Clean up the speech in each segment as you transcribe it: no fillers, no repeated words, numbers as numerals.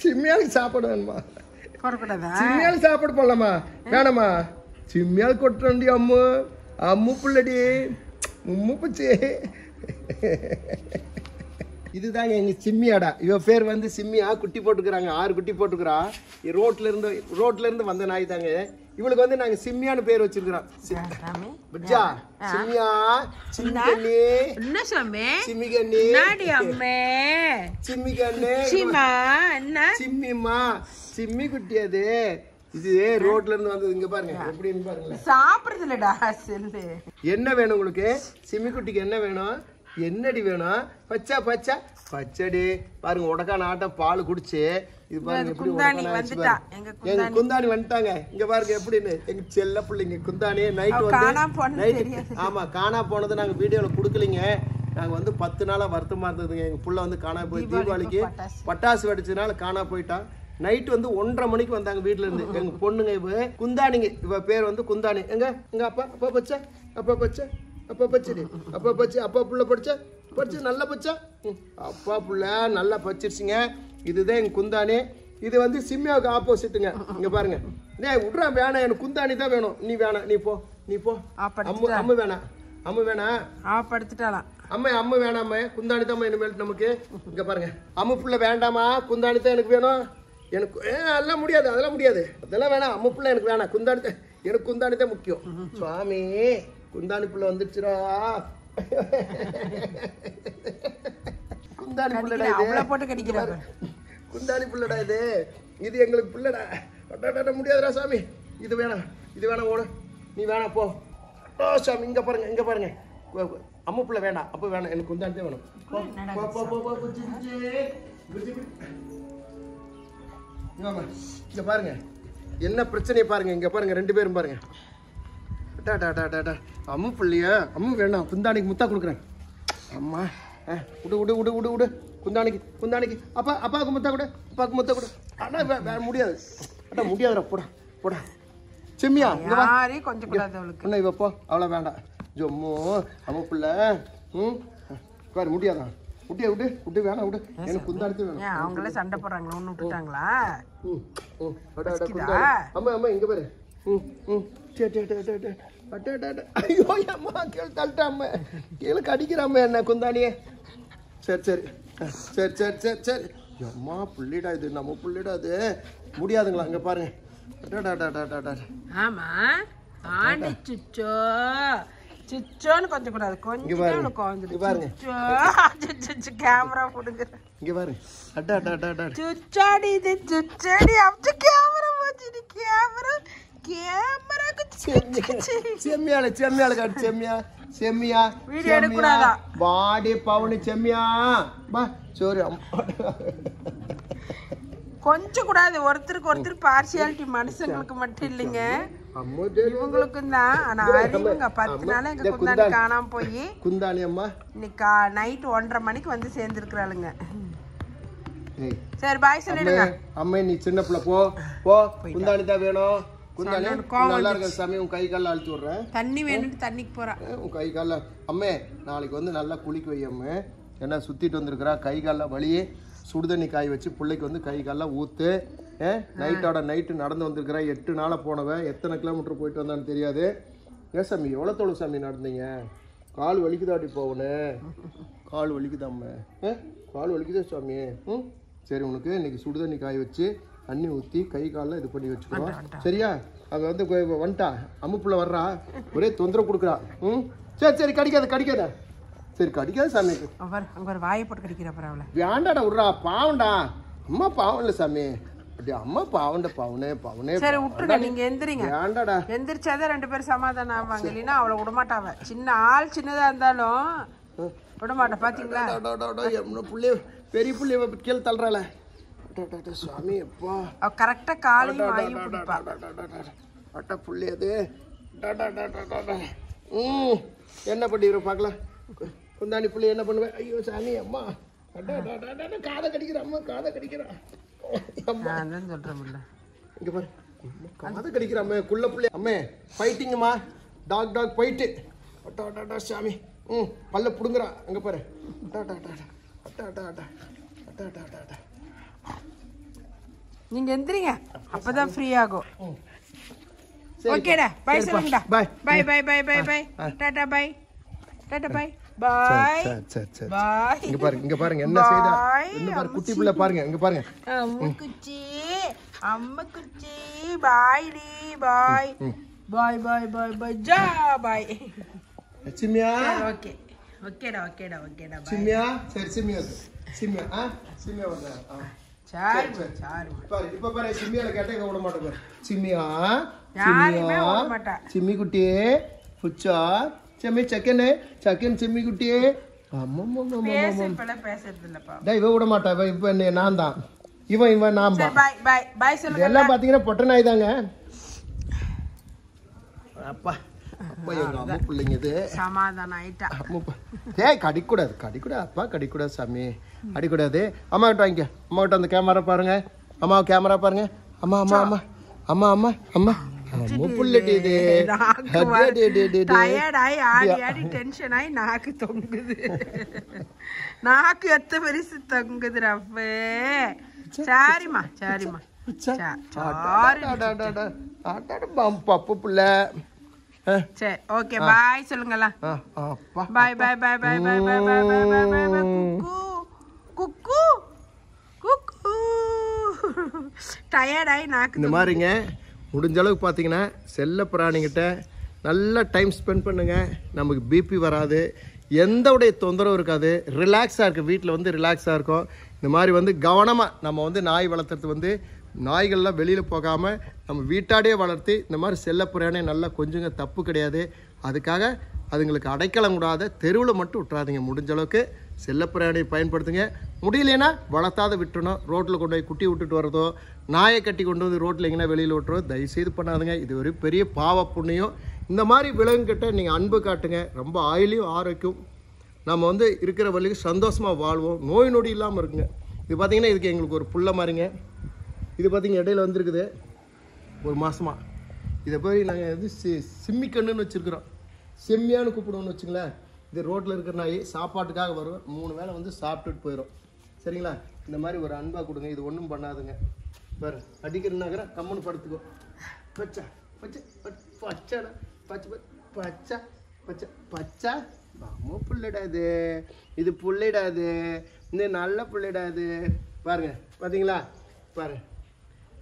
சிம்மியாளுக்கு சாப்பாடு வேணுமா? சிம்மியாளுக்கு சாப்பாடு போடலாமா? வேணாமா? சிம்மியாள் கொட்டுறண்டி அம்மு அம்மு பிள்ளடி உம்மு பிச்சு. இதுதாங்க எங்க சிம்மியாடா. இவ பேர் வந்து சிம்மியா. குட்டி போட்டுக்கிறாங்க, 6 குட்டி போட்டுக்கிறா. ரோட்ல இருந்து வந்த நாய் தாங்க. இவளுக்கு வந்து நாங்க சிம்மியான்னு பேர் வச்சிருக்கிறோம். புஜ்ஜா சிம்மியா சிம்மிகண்ணி என்ன சாமி சிம்மிகண்ணி நாடி அம்மே சிம்மிகண்ணே சிம்மா என்ன சிம்மிமா சிம்மி குட்டி அது. இது ரோட்ல இருந்து வந்தது. இங்க பாருங்க எப்படின்னு பாருங்க. சாப்பிடுறது இல்லடா செல்லு. என்ன வேணும் உங்களுக்கு? சிம்மி குட்டிக்கு என்ன வேணும்? என்னடி வேணும்? பச்சா பச்சா பச்சடி பாருங்க. உடக்கான ஆட்டம் பால் குடிச்சு இது பாருங்க எப்படி எங்க குந்தாணி வந்துட்டாங்க. இங்க பாருங்க எப்படின்னு எங்க செல்ல பிள்ளைங்க குந்தாணி. நைட்டு வந்து ஆமா காணா போனது நாங்க வீடியோல குடுக்கலீங்க. நாங்க வந்து 10 நாளா வருத்தமா இருந்ததுங்க. எங்க புள்ள வந்து காணா போய் தீபாவளிக்கு பட்டாசு வெடிச்சதுனால காணா போயிட்டான். நைட் வந்து 1:30 மணிக்கு வந்தாங்க வீட்டுல இருந்து. எங்க பொண்ணுங்க இவ குந்தாணிங்க. இவ பேர் வந்து குந்தாணி. எங்க அப்பா பச்சா அப்பா பச்சா அப்பா பச்சடி அப்பா பச்சு அப்பா புள்ள படிச்சு நல்லா பச்சா அப்பா புள்ள நல்லா பச்சிருச்சுங்க. இதுதான் எங்க குந்தாணி. இது வந்து சிம்மியாவுக்கு ஆப்போசிட்டுங்க. இங்க பாருங்க. விட்றா வேணாம், எனக்கு குந்தாணி தான் வேணும். நீ வேணாம், நீ போ. அம்மு வேணாம் படுத்துட்டாலாம். அம்மு வேணாம குந்தாணி தான் இனிமேல் நமக்கு. இங்க பாருங்க அம்மு புள்ள வேண்டாமா, குந்தாணி தான் எனக்கு வேணும். எனக்கு அதெல்லாம் முடியாது, அதெல்லாம் வேணாம். அம்மு புள்ள எனக்கு வேணாம், குந்தாணி தான் எனக்கு. குந்தாணி தான் முக்கியம். சுவாமி குந்தாணி புள்ள வந்துருச்சுரா. குந்தாணி புள்ளடா இது. போட்டு கடிக்கிறாங்க. குந்தாணி புள்ளடா இது. இது எங்களுக்கு புள்ளடா. முடியாதுடா சாமி. இது வேணாம் ஓடு. நீ வேணாம் போ. சாமி இங்க பாருங்க. அம்மு புள்ள வேணாம், அப்ப வேணாம், எனக்கு குந்தாணி தான் வேணும். இங்க பாருங்க என்ன பிரச்சனையை பாருங்க. இங்க பாருங்க 2 பேரும் பாருங்க. அம்மு பிள்ளைய அம்மு வேணாம், குந்தாணிக்கு முத்தா கொடுக்குறேன். அம்மா விடு குந்தாணிக்கு அப்பாவுக்கு முத்தா கொடு. ஆனா முடியாது. முடியாதுடா. போடா செம்மியா கொஞ்சம் இவ போ. அவ்வளோ வேண்டாம். ஜம்மு அம்மு பிள்ளை பாரு முடியாதான். விட்டு வேணாம். எனக்கு குந்தாணித்து வேணும். அவங்களே சண்டை போடுறாங்களா? ஒன்று விட்டுட்டாங்களா? அம்மா இங்க பாரு. ஐயோ அம்மா கீழே தள்ளிட்டாம கீழே கடிக்கிறாம என்ன குந்தானியே. சரி அம்மா புள்ளிடா இது, நம்ம புள்ளிடா அது. முடியாதுங்களா? அங்க பாருங்க. ஆமா ஆண்டி சிச்சோன்னு கொஞ்சம் கூடாது. கொஞ்சம் பாருங்க. கேமரா போடுங்க. இங்க பாருங்க. சுச்சாடி இது சுச்சாடி அப்படி கேமரா போச்சு. செம்மியா வீடியோ எடுக்கக்கூடாதா? வாடி பவுனி செம்மியா பா. சோறு கொஞ்சம் கூடாது. ஒருத்தருக்கு பார்சியாலிட்டி மனுஷங்களுக்கு மட்டும் இல்லைங்க, இவங்களுக்கும் தான். ஆனா அறிவுங்க 10 நாள் எங்க குந்தாணி காணாம போய் குந்தாணி அம்மா இன்னைக்கு நைட் 1:30 மணிக்கு வந்து சேர்ந்துருக்குறாளுங்க. சரி பாய் சொல்லிடுங்க. அம்மா நீ சின்ன பிள்ளை போ. குந்தாணி தான் வேணும். குந்தாணி நல்லா இருக்க சாமி. உன் கை கால அழுத்தி விடுறேன். தண்ணி வேணும்னு தண்ணிக்கு போறேன். உன் கை கால அம்மே நாளைக்கு வந்து நல்லா குளிக்க வை அம்மே. ஏன்னா சுத்திட்டு வந்திருக்கிறா. கை கால வலியே சுடுதண்ணி காய வச்சு பிள்ளைக்கு வந்து கை கால ஊத்து. நைட்டு நடந்து வந்திருக்கிறா. 8 நாளா போனவன் எத்தனை கிலோமீட்டர் போயிட்டு வந்தான்னு தெரியாது. ஏன் சாமி எவ்வளோ தொழில் சாமி நடந்தீங்க? கால் வலிக்குதாட்டி போகணும். கால் வலிக்குதாம்மா. கால் வலிக்குதா சாமி? சரி உனக்கு இன்னைக்கு சுடுதண்ணி காய வச்சு தண்ணி ஊற்றி கை காலில் இது பண்ணி வச்சுக்கிறோம். சரியா? அவள் வந்து வந்துட்டா அம்முப்புள்ள வர்றா. ஒரே தொந்தரவு கொடுக்குறா. சரி கடிக்காத. சரி கடிக்காத சாமி. அங்கே ஒரு வாயை போட்டு கடிக்கிறா. வேண்டாடா விட்றா. பாவண்டா அம்மா. பாவம் இல்லை சாமி. அப்படியே அம்மா பாவனே. சரி விட்டுடா. நீங்க எந்திரிங்க. வேண்டாடா. எந்திரிச்சாதான் 2 பேரும் சமாதானம் ஆவாங்க. இல்லைன்னா அவளை விடமாட்டாவ. சின்னதா இருந்தாலும் விடமாட்டா. பாத்தீங்களா? புள்ளைய பெரிய புள்ளைய கீழே தள்ளுறாள. சாமி அப்பா கரெக்டா காலையும் வாங்கி பிடிப்பா. அட்டா புள்ளி அது. என்ன பண்ணிடுற பார்க்கலாம். குந்தாணி புள்ளி என்ன பண்ணுவேன்? ஐயோ சாமி அம்மா. காதை கடிக்கிறா அம்மா. காதை கடிக்கிறா. சொல்றேன் இங்க பாரு. காதை கடிக்கிறாமே குள்ள புள்ளி. அம்மே ஃபைட்டிங்கம்மா. Talk fight. அட்டா சாமி. பல்ல புடுங்குறா. அங்க பாரு. நீங்க எந்திரிங்க, அப்பதான் ஃப்ரீ ஆகும். ஓகேடா, பை சொல்லுங்கடா. Bye bye bye bye bye bye, tata bye, tata bye bye. Bye. இங்க பாருங்க என்ன செய்தா, என்ன பாரு குட்டி பிள்ளை பாருங்க, இங்க பாருங்க. அம்மா குச்சி பாய் டி பாய். பாய் பாய் பாய் பாய் ஜா பாய். சிம்மியா ஓகே ஓகேடா ஓகேடா ஓகேடா பாய். சிம்மியா சரி, சிம்மியா சிம்மியா வந்தா. சாரி சாரி பாரு இப்ப பாரு, சிம்மியால கேட்டா விட மாட்டேன் பாரு. சிம்மியா யாருமே விட மாட்டா. சிம்மி குட்டியே புச்சா செம்மி சக்கனே சக்கன் சிம்மி குட்டியே. பேசுறது இல்லப்பா. இவ விட மாட்டா. இப்ப நான் தான் இவன் நான் தான். பாய் பாய் பாய் சொல்லுங்க. எல்லாம் பாத்தீங்கன்னா பொட்ட நாய் தாங்க. அப்பா அப்பா எங்க அம்மா பிள்ளைங்க இது சமாதானம் ஆயிட்டா. ஏய் கடிக்கூடாது அப்பா கடிக்கூடாது சாமி, அடிக்கூடாது. அம்மா கிட்ட வாங்கிக்க, அம்மா கிட்ட அந்த கேமரா பாருங்க, அம்மா கேமரா பாருங்க. அம்மா அம்மா அம்மா அம்மா அம்மா அம்மா நாக்கு தொங்குது, நாக்கு எத்த பெருசு தொங்குது ரப்பே. சரிம்மா சரிம்மா பப்பு பிள்ளை. சரி ஓகே பாய் சொல்லுங்களா. பாய் பாய் பாய் பாய் பாய் பாய் பாய் பாய் பாய் பாய் பாய். குக்கு குக்கு டயர்டாயி நாக்கு. இந்த மாதிரிங்க முடிஞ்ச அளவுக்கு பார்த்தீங்கன்னா செல்ல பிராணிகிட்ட நல்லா டைம் ஸ்பெண்ட் பண்ணுங்க. நமக்கு பிபி வராது, எந்த உடைய தொந்தரவும் இருக்காது, ரிலாக்ஸாக இருக்குது. வீட்டில் வந்து ரிலாக்ஸாக இருக்கும். இந்த மாதிரி வந்து கவனமாக நம்ம வந்து நாய் வளர்த்துறது வந்து நாய்கள்லாம் வெளியில் போகாமல் நம்ம வீட்டாடையே வளர்த்து இந்த மாதிரி செல்லப்புறானே நல்லா கொஞ்சங்க தப்பு கிடையாது. அதுக்காக அதுங்களுக்கு அடைக்கலம் கூடாத தெருவில் மட்டும் விட்டுறாதீங்க. முடிஞ்ச அளவுக்கு செல்லப்பிராணியை பயன்படுத்துங்க. முடியலைன்னா வளர்த்தாத விட்டுறணும். ரோட்டில் கொண்டு போய் குட்டி விட்டுட்டு வரதோ, நாயை கட்டி கொண்டு வந்து ரோட்டில் எங்கன்னா வெளியில் விட்டுறதோ தயவுசெய்து பண்ணாதுங்க. இது ஒரு பெரிய பாவ புண்ணியம். இந்த மாதிரி விலங்குகிட்ட நீங்கள் அன்பு காட்டுங்க. ரொம்ப ஆயிலையும் ஆரோக்கியம். நம்ம வந்து இருக்கிற வழிக்கு சந்தோஷமாக வாழ்வோம், நோய் நொடி இல்லாமல் இருக்குங்க. இது பார்த்திங்கன்னா இதுக்கு எங்களுக்கு ஒரு புள்ள மாதிரிங்க. இது பார்த்திங்க இடையில வந்துருக்குது ஒரு மாதமாக. இதை போய் நாங்கள் வந்து சிம்மிக்கண்ணுன்னு வச்சுருக்குறோம். செம்மியான்னு கூப்பிடுவோன்னு வச்சுங்களேன். இது ரோட்டில் இருக்கிற நாய் சாப்பாட்டுக்காக வரும். 3 வேளை வந்து சாப்பிட்டுட்டு போயிடும். சரிங்களா? இந்த மாதிரி ஒரு அன்பாக கொடுங்க. இது ஒன்றும் பண்ணாதுங்க. பாரு அடிக்கிறனாக்கிற கம்முன்னு படுத்துக்கோ. பச்சா பச்சை பச்சை பச்சை பச்சை பச்சை பச்சை அம்மா புள்ளிடாது, இது புள்ளிடாது, இந்த நல்ல புள்ளிடாது. பாருங்க பார்த்தீங்களா? பாரு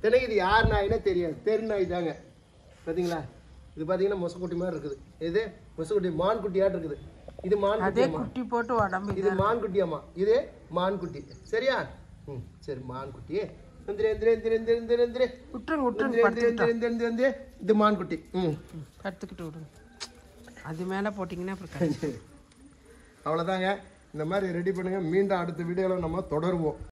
எனக்கு இது யார் நாயினே தெரியாது, தெரு நாய் தாங்க. பார்த்தீங்களா? இது பார்த்தீங்கன்னா மொசக்குட்டி மாதிரி இருக்குது. இது மொசக்குட்டி மான்குட்டியாட்டு இருக்குது. இது மான்குட்டி போட்டு உடம்பு. இது மான்குட்டியாம்மா, இது மான்குட்டி. சரியா? சரி மான்குட்டி. இது மான்குட்டி. கற்றுக்கிட்டு விடுங்க. அது மேலே போட்டிங்கன்னா அவ்வளோதாங்க. இந்த மாதிரி ரெடி பண்ணுங்க. மீண்டும் அடுத்த வீடியோவில் நம்ம தொடருவோம்.